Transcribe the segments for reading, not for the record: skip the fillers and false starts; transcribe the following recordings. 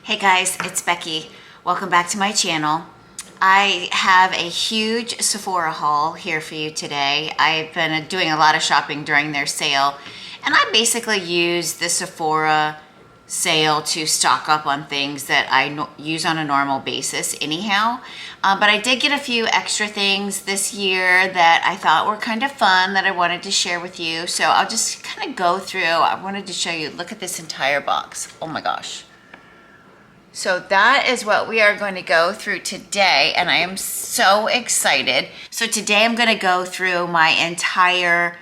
Hey guys, it's Becky. Welcome back to my channel. I have a huge Sephora haul here for you today. I've been doing a lot of shopping during their sale, and I basically use the Sephora sale to stock up on things that I use on a normal basis anyhow. But I did get a few extra things this year that I thought were kind of fun that I wanted to share with you. So I'll just kind of go through. I wanted to show you, look at this entire box. Oh my gosh. So that is what we are going to go through today, and I am so excited. So today I'm going to go through my entire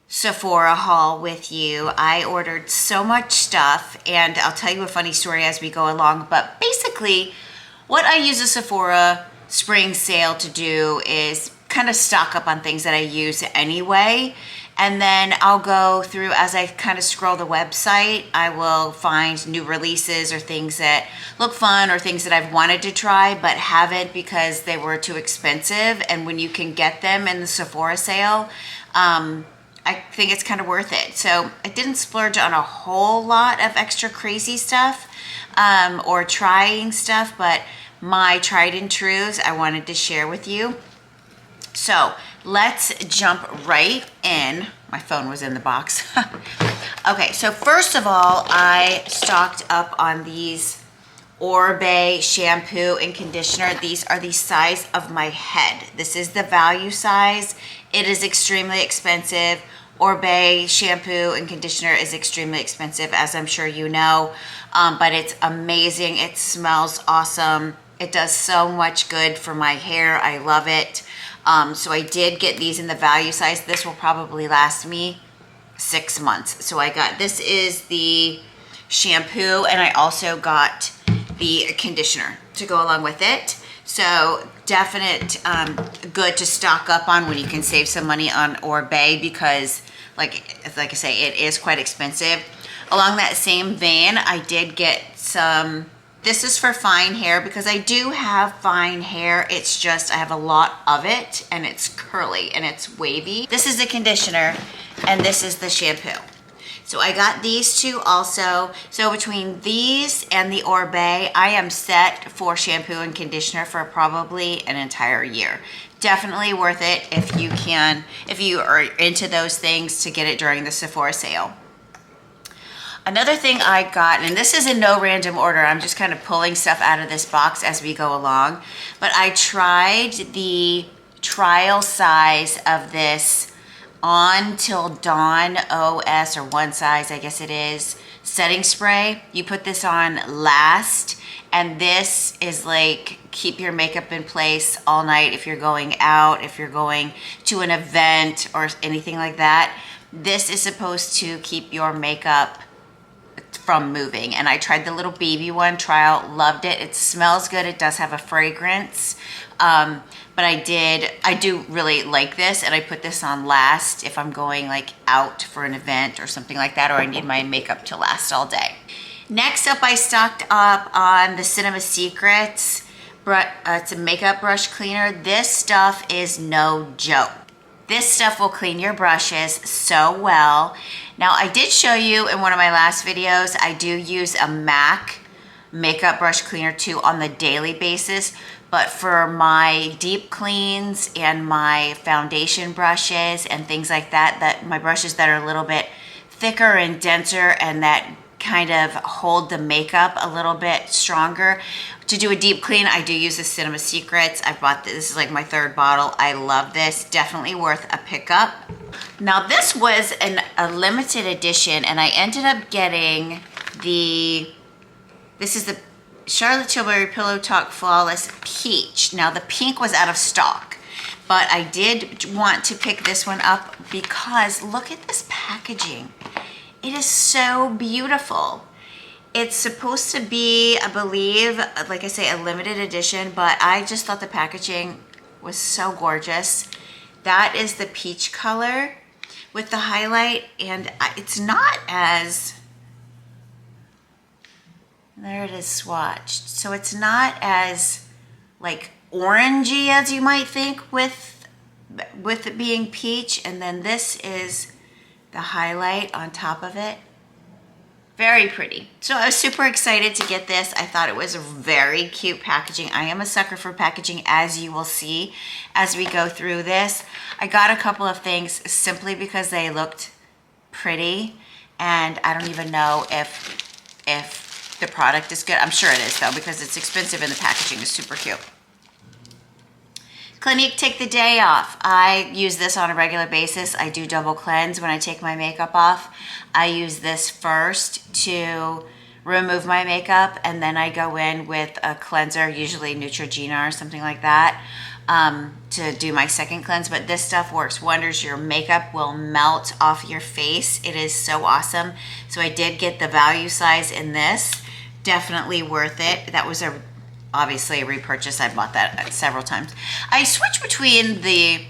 Sephora haul with you. I ordered so much stuff, and I'll tell you a funny story as we go along, but basically what I use a Sephora Spring Sale to do is kind of stock up on things that I use anyway. And then I'll go through, as I kind of scroll the website, I will find new releases or things that look fun or things that I've wanted to try but haven't because they were too expensive. And when you can get them in the Sephora sale, I think it's kind of worth it. So I didn't splurge on a whole lot of extra crazy stuff or trying stuff, but my tried and trues I wanted to share with you. So let's jump right in. My phone was in the box. Okay, so first of all, I stocked up on these Oribe shampoo and conditioner. These are the size of my head. This is the value size. It is extremely expensive. Oribe shampoo and conditioner is extremely expensive, as I'm sure you know, but it's amazing. It smells awesome. It does so much good for my hair. I love it. So I did get these in the value size. This will probably last me 6 months. So I got, this is the shampoo, and I also got the conditioner to go along with it. So definite good to stock up on when you can save some money on Oribe, because like I say, it is quite expensive. Along that same vein, I did get some, this is for fine hair because I do have fine hair. It's just I have a lot of it and it's curly and it's wavy. This is the conditioner and this is the shampoo. So I got these two also. So between these and the Oribe, I am set for shampoo and conditioner for probably an entire year. Definitely worth it if you can, if you are into those things, to get it during the Sephora sale. Another thing I got, and this is in no random order, I'm just kind of pulling stuff out of this box as we go along, but I tried the trial size of this On Till Dawn OS, or one size I guess it is, setting spray. You put this on last, and this is like keep your makeup in place all night if you're going out, if you're going to an event or anything like that. This is supposed to keep your makeup from moving. And I tried the little baby one trial, loved it. It smells good. It does have a fragrance. But I do really like this, and I put this on last if I'm going like out for an event or something like that, or I need my makeup to last all day. Next up, I stocked up on the Cinema Secrets. It's a makeup brush cleaner. This stuff is no joke. This stuff will clean your brushes so well. Now, I did show you in one of my last videos, I do use a MAC makeup brush cleaner too on the daily basis, but for my deep cleans and my foundation brushes and things like that, my brushes that are a little bit thicker and denser and that kind of hold the makeup a little bit stronger. To do a deep clean, I do use the Cinema Secrets. I bought this. This is like my third bottle. I love this. Definitely worth a pickup. Now this was a limited edition, and I ended up getting this is the Charlotte Tilbury Pillow Talk Flawless Peach. Now the pink was out of stock, but I did want to pick this one up because look at this packaging. It is so beautiful. It's supposed to be, I believe, like I say, a limited edition, but I just thought the packaging was so gorgeous. That is the peach color with the highlight, and it's not as, there it is swatched. So it's not as like orangey as you might think with it being peach, and then this is the highlight on top of it. Very pretty. So I was super excited to get this. I thought it was a very cute packaging. I am a sucker for packaging, as you will see as we go through this. I got a couple of things simply because they looked pretty, and I don't even know if the product is good. I'm sure it is though, because it's expensive and the packaging is super cute. Clinique Take the Day Off. I use this on a regular basis. I do double cleanse when I take my makeup off. I use this first to remove my makeup, and then I go in with a cleanser, usually Neutrogena or something like that, to do my second cleanse. But this stuff works wonders. Your makeup will melt off your face. It is so awesome. So I did get the value size in this. Definitely worth it. That was obviously a repurchase. I bought that several times. I switch between the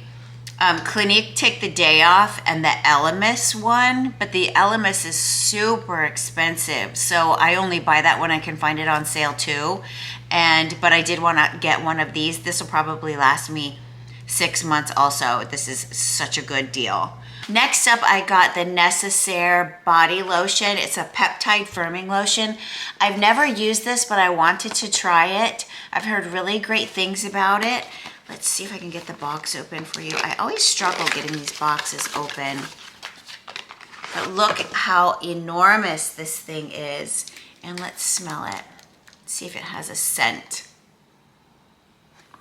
Clinique Take the Day Off and the Elemis one, but the Elemis is super expensive, so I only buy that when I can find it on sale too. But I did want to get one of these. This will probably last me 6 months also. This is such a good deal. Next up, I got the Nècessaire body lotion. It's a peptide firming lotion. I've never used this, but I wanted to try it. I've heard really great things about it. Let's see if I can get the box open for you. I always struggle getting these boxes open. But look how enormous this thing is. And let's smell it. See if it has a scent.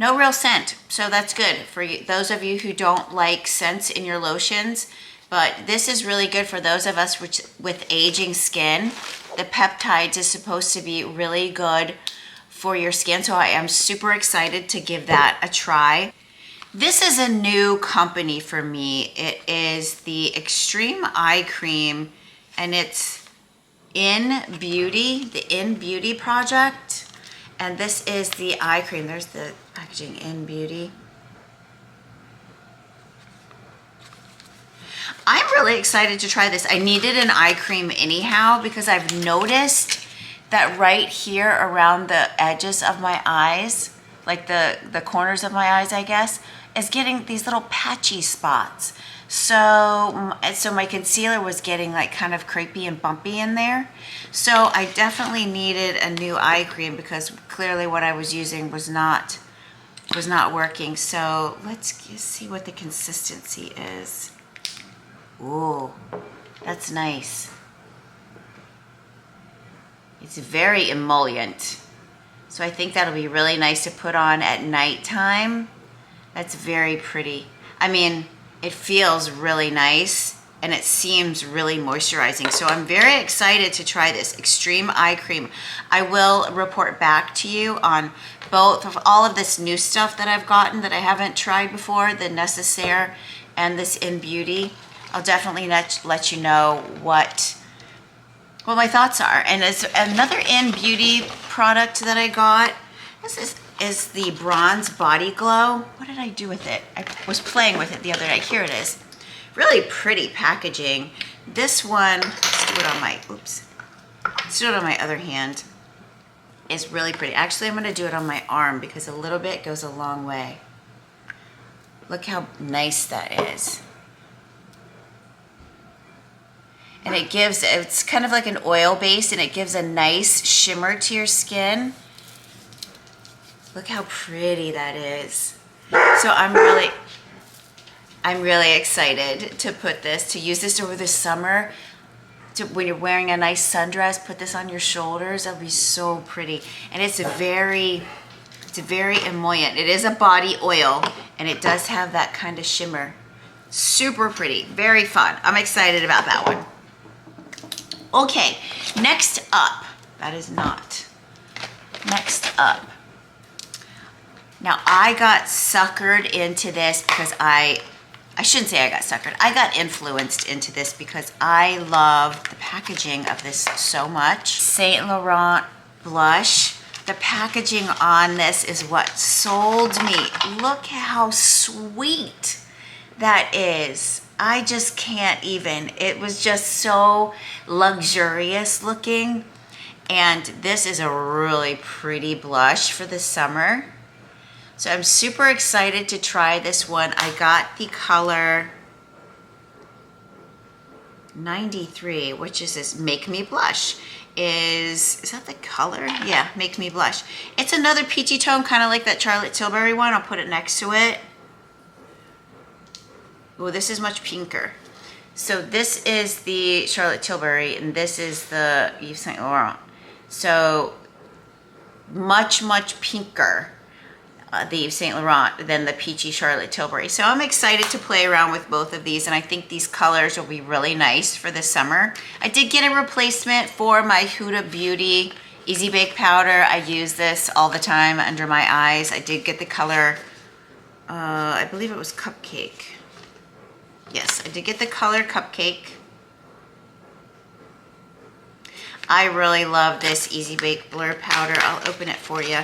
No real scent, so that's good for you, those of you who don't like scents in your lotions. But this is really good for those of us with aging skin. The peptides is supposed to be really good for your skin, so I am super excited to give that a try. This is a new company for me. It is the Extreme Eye Cream, and it's INNBeauty, the INNBeauty project. And this is the eye cream. There's the packaging, INNBeauty. I'm really excited to try this. I needed an eye cream anyhow because I've noticed that right here around the edges of my eyes, like the corners of my eyes, I guess, is getting these little patchy spots. So my concealer was getting like kind of crepey and bumpy in there. So I definitely needed a new eye cream because clearly what I was using was not working. So let's see what the consistency is. Ooh, that's nice. It's very emollient. So I think that'll be really nice to put on at nighttime. That's very pretty. I mean, it feels really nice and it seems really moisturizing. So I'm very excited to try this Extreme Eye Cream. I will report back to you on both of all of this new stuff that I've gotten that I haven't tried before, the Nècessaire and this INNBeauty. I'll definitely let you know what my thoughts are. And it's another INNBeauty product that I got. This is the Bronze Body Glow. What did I do with it? I was playing with it the other day. Here it is. Really pretty packaging. This one, let's do it on my other hand, is really pretty. Actually, I'm gonna do it on my arm because a little bit goes a long way. Look how nice that is. And it's kind of like an oil base, and it gives a nice shimmer to your skin. Look how pretty that is. So I'm really excited to use this over the summer. When you're wearing a nice sundress, put this on your shoulders. That'll be so pretty. And it's very emollient. It is a body oil, and it does have that kind of shimmer. Super pretty, very fun. I'm excited about that one. Okay, next up, now I got suckered into this because I shouldn't say I got suckered. I got influenced into this because I love the packaging of this so much. Saint Laurent blush. The packaging on this is what sold me. Look how sweet that is. I just can't even. It was just so luxurious looking. And this is a really pretty blush for the summer. So I'm super excited to try this one. I got the color 93, which is this Make Me Blush. Is that the color? Yeah, Make Me Blush. It's another peachy tone, kind of like that Charlotte Tilbury one. I'll put it next to it. Oh, this is much pinker. So this is the Charlotte Tilbury, and this is the Yves Saint Laurent. So much, much pinker, the Yves Saint Laurent, than the peachy Charlotte Tilbury. So I'm excited to play around with both of these, and I think these colors will be really nice for the summer. I did get a replacement for my Huda Beauty Easy Bake Powder. I use this all the time under my eyes. I did get the color, I believe it was Cupcake. Yes, I did get the color Cupcake. I really love this Easy Bake Blur Powder. I'll open it for you.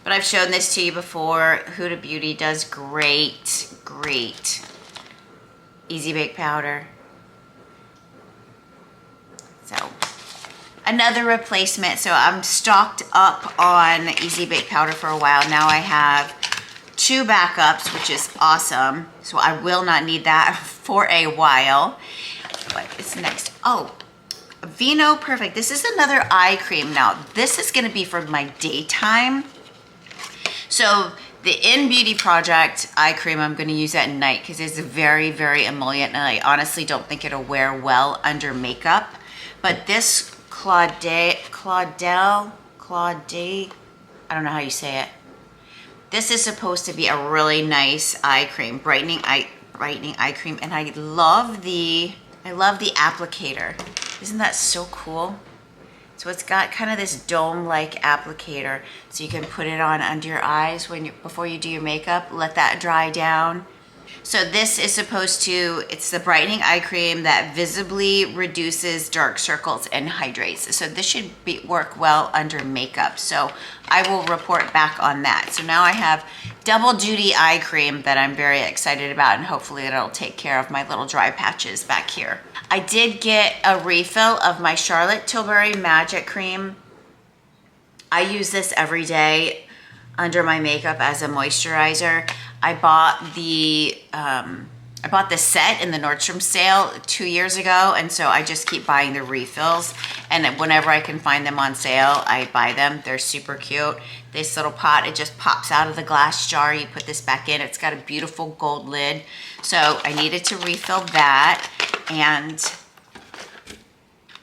But I've shown this to you before. Huda Beauty does great, great Easy Bake Powder. So, another replacement. So I'm stocked up on Easy Bake Powder for a while. Now I have 2 backups, which is awesome. So I will not need that for a while. What is next? Oh, Vino Perfect. This is another eye cream. Now, this is going to be for my daytime. So the INNBeauty Project eye cream, I'm going to use at night because it's very, very emollient, and I honestly don't think it'll wear well under makeup. But this Claudel, I don't know how you say it. This is supposed to be a really nice eye cream, brightening eye cream, and I love the applicator. Isn't that so cool? So it's got kind of this dome-like applicator, so you can put it on under your eyes before you do your makeup. Let that dry down. So this is supposed to, it's the brightening eye cream that visibly reduces dark circles and hydrates. So this should work well under makeup. So I will report back on that. So now I have double duty eye cream that I'm very excited about, and hopefully it'll take care of my little dry patches back here. I did get a refill of my Charlotte Tilbury Magic Cream. I use this every day under my makeup as a moisturizer. I bought the set in the Nordstrom sale 2 years ago, and so I just keep buying the refills, and whenever I can find them on sale, I buy them. They're super cute. This little pot, it just pops out of the glass jar. You put this back in. It's got a beautiful gold lid. So I needed to refill that, and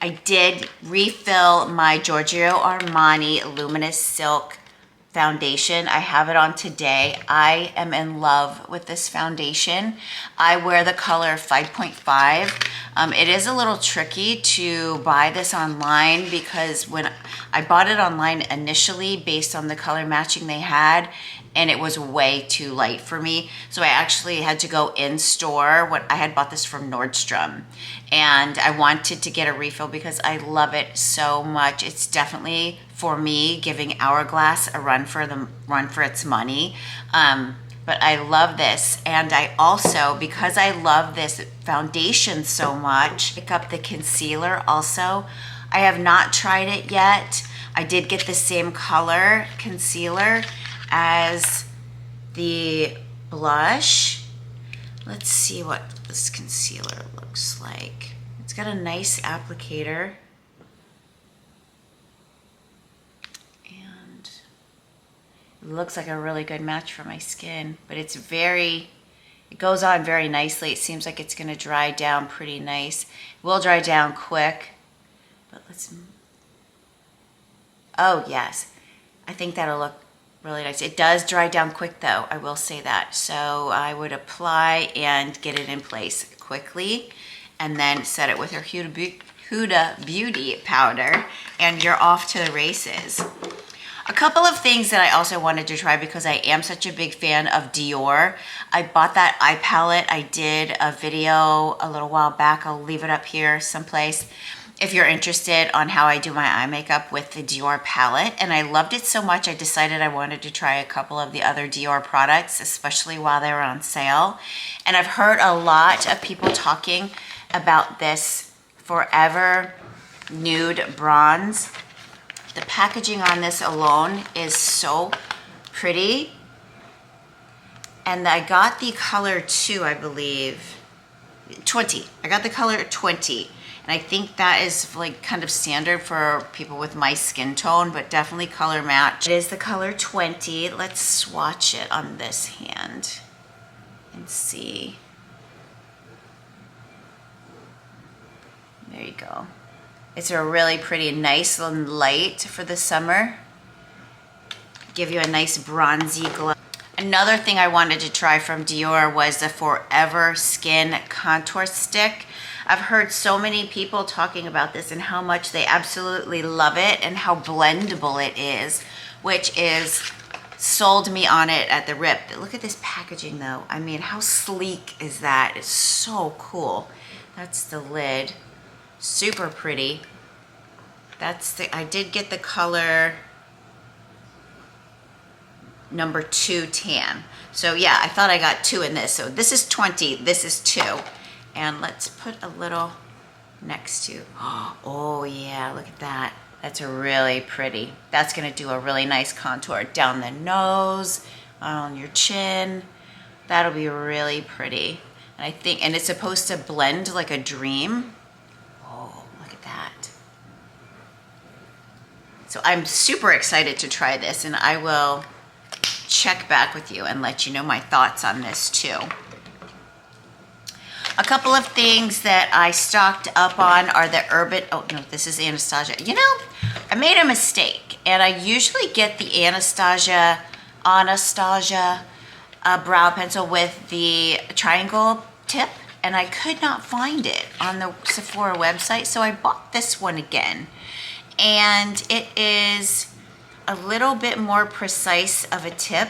I did refill my Giorgio Armani Luminous Silk foundation. I have it on today. I am in love with this foundation. I wear the color 5.5. It is a little tricky to buy this online because when I bought it online initially based on the color matching they had, and it was way too light for me. So I actually had to go in store. I had bought this from Nordstrom, and I wanted to get a refill because I love it so much. It's definitely, for me, giving Hourglass a run for its money. But I love this, and I also, because I love this foundation so much, pick up the concealer also. I have not tried it yet. I did get the same color concealer as the blush. Let's see what this concealer looks like. It's got a nice applicator. And it looks like a really good match for my skin, but it goes on very nicely. It seems like it's gonna dry down pretty nice. It will dry down quick, but oh yes, I think that'll look really nice. It does dry down quick though, I will say that. So I would apply and get it in place quickly, and then set it with your Huda Beauty powder, and you're off to the races. A couple of things that I also wanted to try because I am such a big fan of Dior. I bought that eye palette. I did a video a little while back. I'll leave it up here someplace if you're interested on how I do my eye makeup with the Dior palette. And I loved it so much, I decided I wanted to try a couple of the other Dior products, especially while they were on sale. And I've heard a lot of people talking about this Forever Nude Bronze. The packaging on this alone is so pretty. And I got the color 2, I believe. 20. I got the color 20. And I think that is like kind of standard for people with my skin tone, but definitely color match. It is the color 20. Let's swatch it on this hand and see. There you go. It's a really pretty, nice and light for the summer. Give you a nice bronzy glow. Another thing I wanted to try from Dior was the Forever Skin Contour Stick. I've heard so many people talking about this and how much they absolutely love it and how blendable it is, which is sold me on it at the rip. Look at this packaging though. I mean, how sleek is that? It's so cool. That's the lid. Super pretty. I did get the color number 2 tan. So yeah, I thought I got 2 in this. So this is 20, this is 2. And let's put a little next to, oh yeah, look at that. That's really pretty. That's gonna do a really nice contour down the nose, on your chin. That'll be really pretty. And I think, and it's supposed to blend like a dream. Oh, look at that. So I'm super excited to try this, and I will check back with you and let you know my thoughts on this too. A couple of things that I stocked up on are the Urban, oh no, this is Anastasia. You know, I made a mistake, and I usually get the Anastasia brow pencil with the triangle tip, and I could not find it on the Sephora website, so I bought this one again. And it is a little bit more precise of a tip.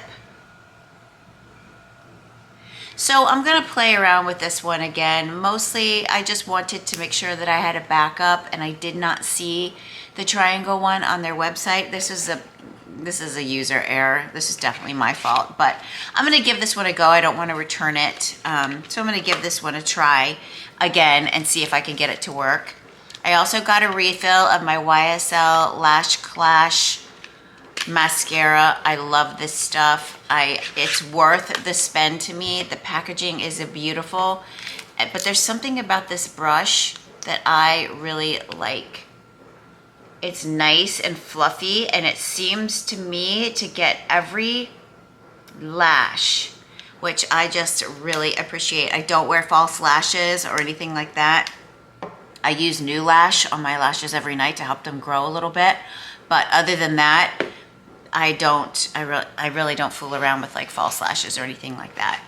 So I'm gonna play around with this one again. Mostly I just wanted to make sure that I had a backup, and I did not see the triangle one on their website. This is a user error. This is definitely my fault, but I'm gonna give this one a go. I don't wanna return it. So I'm gonna give this one a try again and see if I can get it to work. I also got a refill of my YSL Lash Clash mascara. I love this stuff. It's worth the spend to me. The packaging is beautiful, but there's something about this brush that I really like. It's nice and fluffy, and it seems to me to get every lash, which I just really appreciate. I don't wear false lashes or anything like that. I use New Lash on my lashes every night to help them grow a little bit, but other than that, I really don't fool around with like false lashes or anything like that.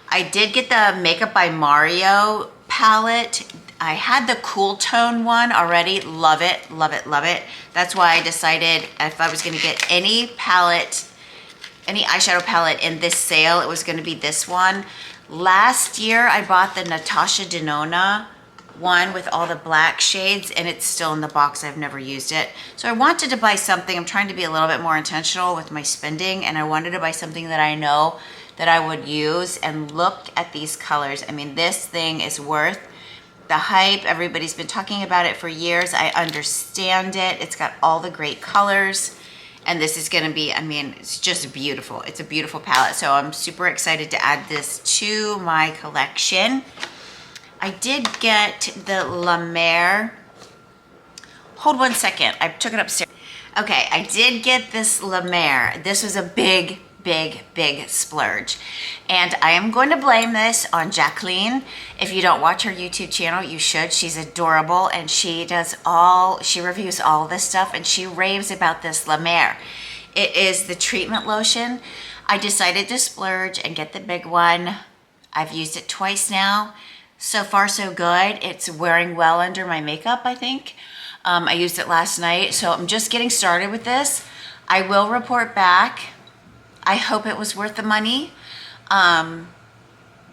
I did get the Makeup by Mario palette. I had the Cool Tone one already. Love it, love it, love it. That's why I decided if I was gonna get any palette, any eyeshadow palette in this sale, it was gonna be this one. Last year, I bought the Natasha Denona one with all the black shades, and it's still in the box. I've never used it. So I wanted to buy something. I'm trying to be a little bit more intentional with my spending, and I wanted to buy something that I know that I would use. And look at these colors. I mean, this thing is worth the hype. Everybody's been talking about it for years. I understand it. It's got all the great colors, and this is gonna be, I mean, it's just beautiful. It's a beautiful palette. So I'm super excited to add this to my collection. I did get the La Mer. Hold one second, I took it upstairs. Okay, I did get this La Mer. This was a big, big, big splurge. And I am going to blame this on Jacqueline. If you don't watch her YouTube channel, you should. She's adorable, and she reviews all this stuff, and she raves about this La Mer. It is the treatment lotion. I decided to splurge and get the big one. I've used it twice now. So far, so good. It's wearing well under my makeup, I think. I used it last night, so I'm just getting started with this. I will report back. I hope it was worth the money. La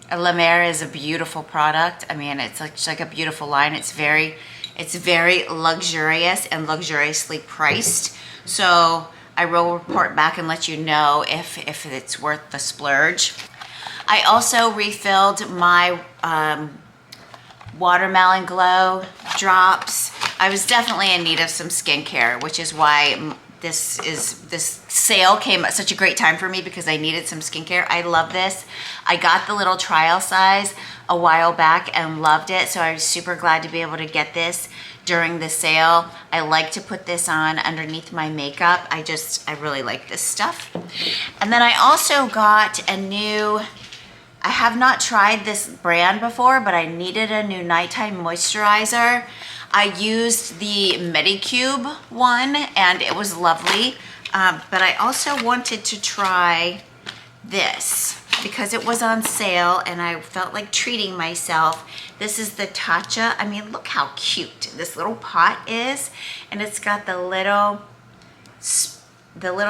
Mer is a beautiful product. I mean, it's like a beautiful line. It's very luxurious and luxuriously priced. So I will report back and let you know if it's worth the splurge. I also refilled my Watermelon Glow drops. I was definitely in need of some skincare, which is why this sale came at such a great time for me because I needed some skincare. I love this. I got the little trial size a while back and loved it. So I was super glad to be able to get this during the sale. I like to put this on underneath my makeup. I really like this stuff. And then I also got I have not tried this brand before, but I needed a new nighttime moisturizer. I used the Medicube one and it was lovely. But I also wanted to try this because it was on sale and I felt like treating myself. This is the Tatcha. I mean, look how cute this little pot is. And it's got the little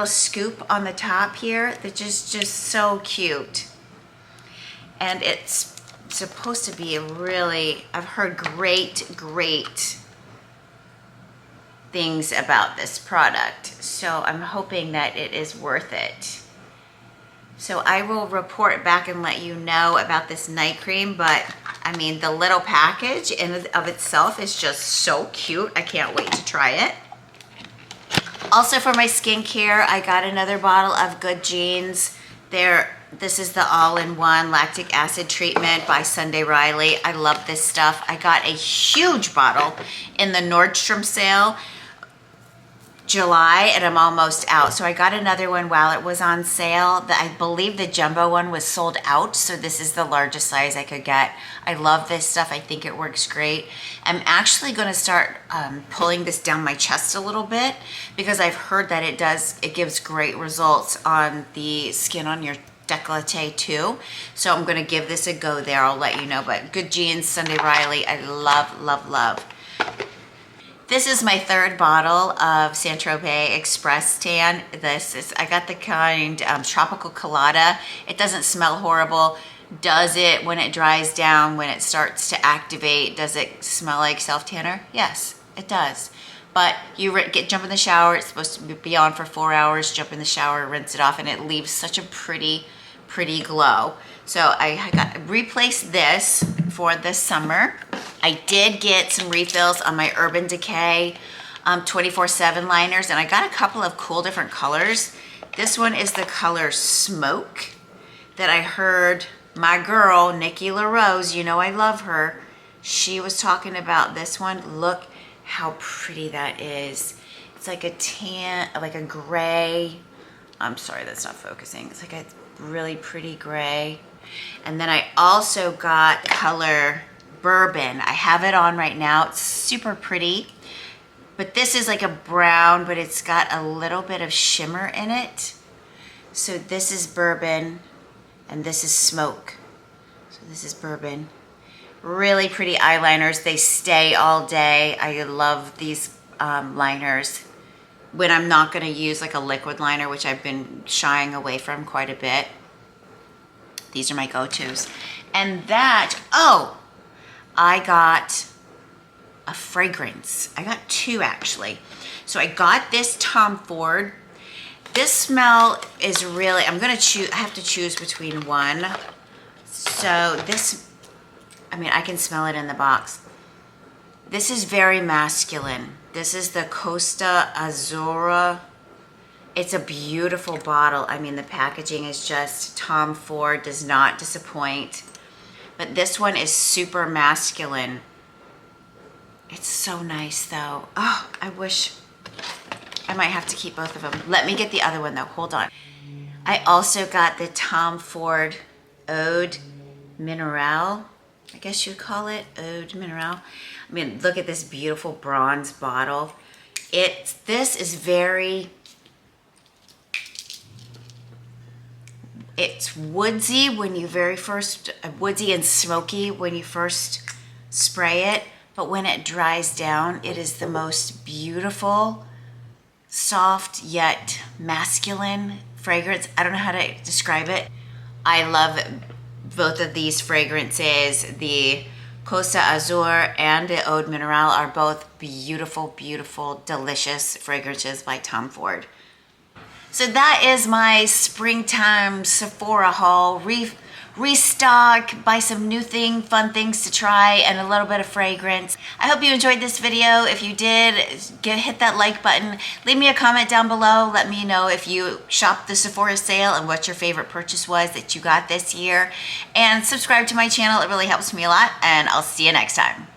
scoop on the top here that's just so cute. And it's supposed to be I've heard great things about this product. So I'm hoping that it is worth it. So I will report back and let you know about this night cream, but I mean, the little package in of itself is just so cute. I can't wait to try it. Also for my skincare, I got another bottle of Good Genes. This is the all-in-one lactic acid treatment by Sunday Riley. I love this stuff. I got a huge bottle in the Nordstrom sale July and I'm almost out. So I got another one while it was on sale. I believe the jumbo one was sold out. So this is the largest size I could get. I love this stuff. I think it works great. I'm actually going to start pulling this down my chest a little bit because I've heard that it gives great results on the skin on your décolleté too. So I'm going to give this a go there. I'll let you know. But Good Genes, Sunday Riley, I love. This is my third bottle of Saint Tropez Express Tan. I got the kind Tropical Colada. It doesn't smell horrible. Does it, when it dries down, when it starts to activate, does it smell like self-tanner? Yes, it does. But you jump in the shower, it's supposed to be on for 4 hours, jump in the shower, rinse it off, and it leaves such a pretty glow. So I replaced this for this summer. I did get some refills on my Urban Decay 24/7 liners, and I got a couple of cool different colors. This one is the color Smoke that I heard my girl, Nikki LaRose, you know I love her, she was talking about this one. Look how pretty that is. It's like a tan, like a gray. I'm sorry, that's not focusing. It's like a really pretty gray. And then I also got color Bourbon. I have it on right now. It's super pretty. But this is like a brown, but it's got a little bit of shimmer in it. So this is Bourbon and this is Smoke. So this is Bourbon. Really pretty eyeliners. They stay all day. I love these liners when I'm not going to use like a liquid liner, which I've been shying away from quite a bit. These are my go-tos. And that, I got a fragrance. I got two actually. So I got this Tom Ford. This smell is really, I have to choose between one. So this, I mean, I can smell it in the box. This is very masculine. This is the Costa Azzurra. It's a beautiful bottle. I mean, the packaging is just, Tom Ford does not disappoint. But this one is super masculine. It's so nice though. Oh, I wish, I might have to keep both of them. Let me get the other one though, hold on. I also got the Tom Ford Eau de Minerale. I guess you'd call it Eau de Minerale. I mean, look at this beautiful bronze bottle. This is very, it's woodsy when you woodsy and smoky when you first spray it, but when it dries down, it is the most beautiful, soft yet masculine fragrance. I don't know how to describe it. I love both of these fragrances. The Costa Azzurra and the Eau de Minerale are both beautiful, beautiful, delicious fragrances by Tom Ford. So that is my springtime Sephora haul. restock, buy some new fun things to try, and a little bit of fragrance. I hope you enjoyed this video. If you did, hit that like button. Leave me a comment down below. Let me know if you shopped the Sephora sale and what your favorite purchase was that you got this year. And subscribe to my channel. It really helps me a lot, and I'll see you next time.